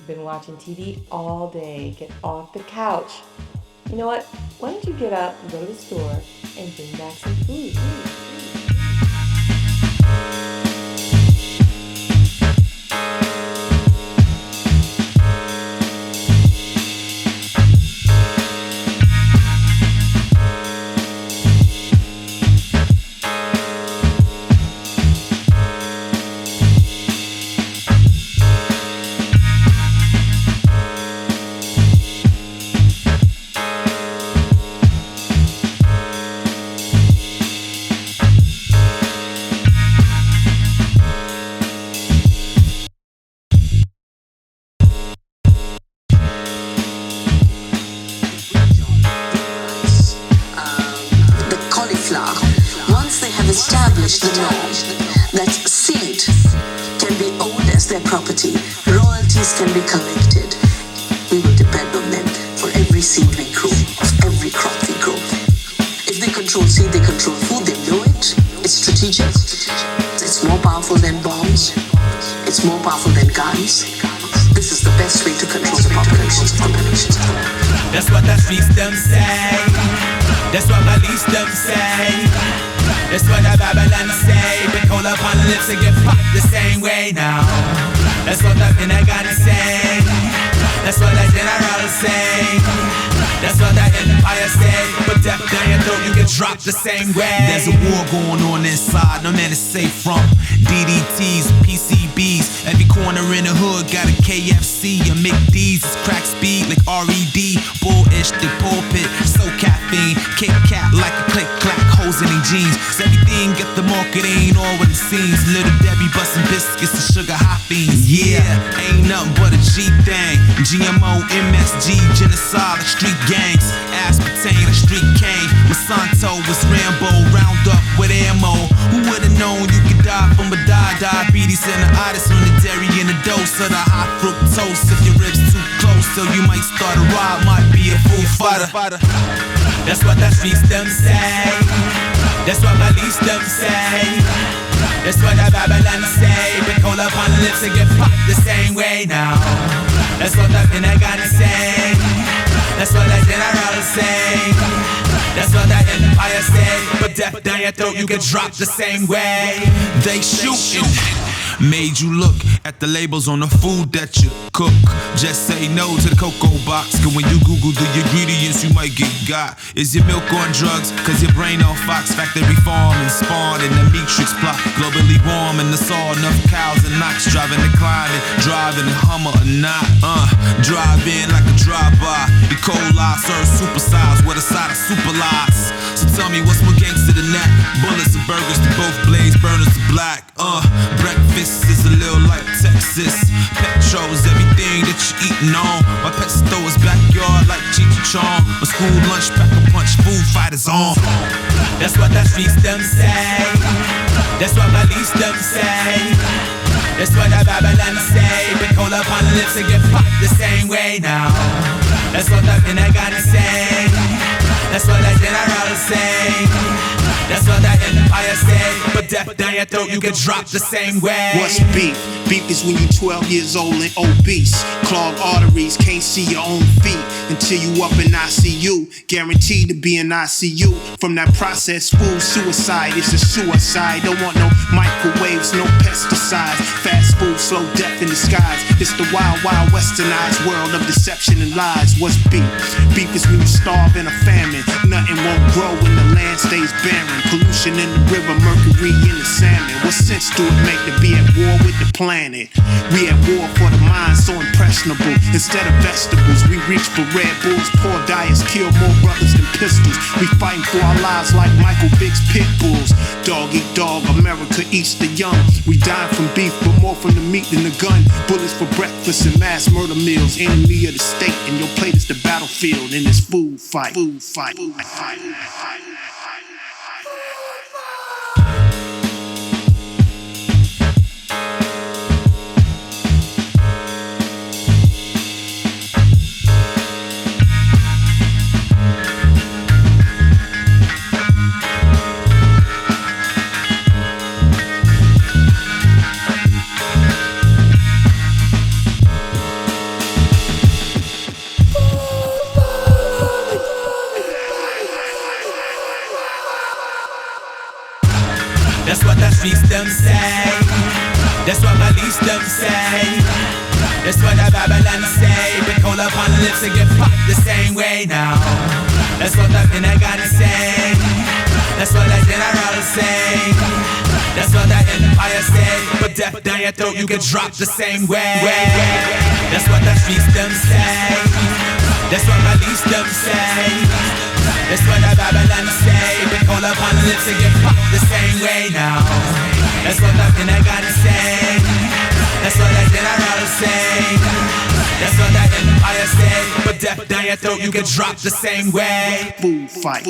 Been watching TV all day. Get off the couch. You know what? Why don't you get up and go to the store and bring back some food? The cauliflower, once they have established the norm that seed can be owned as their property, royalties can be collected, we will depend on them for every seed we grow, of every crop we grow. If they control seed, they control food, they know it. It's strategic. It's more powerful than bombs. It's more powerful than guns. This is the best way to control the populations of the nations. That's what the streets them say. That's what my least them say. That's what the Babylon say. Been called up on the lips and get fucked the same way now. That's what the Pentagon say. That's what the general say. That's what the empire say. But death down your throat, you get dropped the same way. There's a war going on inside, no man is safe from DDTs, PCBs. Every corner in the hood got a KFC. A McD's is crack speed like RED. Bullish, the pulpit, so caffeine. Kit Kat like a click clack, hoes in their jeans. So everything at the market ain't all what it seems. Little Debbie busting biscuits and sugar high fiends. Yeah, ain't nothing but a G thing. GMO, MSG, genocide, like street gangs. Aspartame, like street cane. Monsanto was Rambo, round up with ammo. Who would've known you could die from a diabetes and the itis on the dairy and the dose of the high fructose. If your ribs too close, so you might start a ride, might be a fool fighter. That's what the streets them say. That's what my least them say. That's what the Babylon say. Been called up on the lips and get fucked the same way now. That's what the Pentagon say. That's what the general say. That's what the empire say. But death down your throat, you get dropped the same way. They shootin'. Made you look at the labels on the food that you cook. Just say no to the cocoa box, cause when you Google the ingredients you might get got. Is your milk on drugs? Cause your brain on Fox Factory farm and spawn in the matrix plot. Globally warm and the saw enough cows and knocks. Driving the climate, driving the Hummer or not. Drive in like a drive-by. E. coli serve supersize with a side of super lies. So tell me what's more gangster than that? Bullets and burgers to both blades, burners to black. Breakfast is a little like Texas. Petrol is everything that you're eating on. My pet store is backyard like Cheech and Chong. My school lunch pack a punch, food fighters on. That's what the streets them say. That's what my least them say. That's what the Babylon say. Been called up on the lips and get fucked the same way now. That's what the Pentagon say. That's what the general say. That's what the empire say. But death down your throat, you get dropped the same way. What's beef? Beef is when you 12 years old and obese. Clogged arteries, can't see your own feet until you up in ICU. Guaranteed to be in ICU. From that processed food, suicide is a suicide. Don't want no microwaves, no pesticides. Fast food, slow death in disguise. It's the wild, wild westernized world of deception and lies. What's beef? Beef is when you starve in a famine. Nothing won't grow when the land stays barren. Pollution in the river, mercury in the salmon. What sense do it make to be at war with the planet? We at war for the mind, so impressionable. Instead of vegetables, we reach for Red Bulls. Poor diets kill more brothers than pistols. We fighting for our lives like Michael Vick's pit bulls. Dog eat dog, America eats the young. We dying from beef, but more from the meat than the gun. Bullets for breakfast and mass murder meals. Enemy of the state, and your plate is the battlefield in this food fight. Food fight. Food fight. Food fight. That's what the streets them say. That's what my least them say. That's what the Babylon say. Been called upon the lips and get popped the same way now. That's what the Pentagon say. That's what the general say. That's what the empire say. But death down your throat, you get dropped the same way. That's what the streets them say. That's what my least them say. That's what the Babylon say. Been called upon the lips and get popped the same way now. That's what the Pentagon say. That's what the general say. That's what the empire say. But death down your throat, you get dropped the same way. Food fight.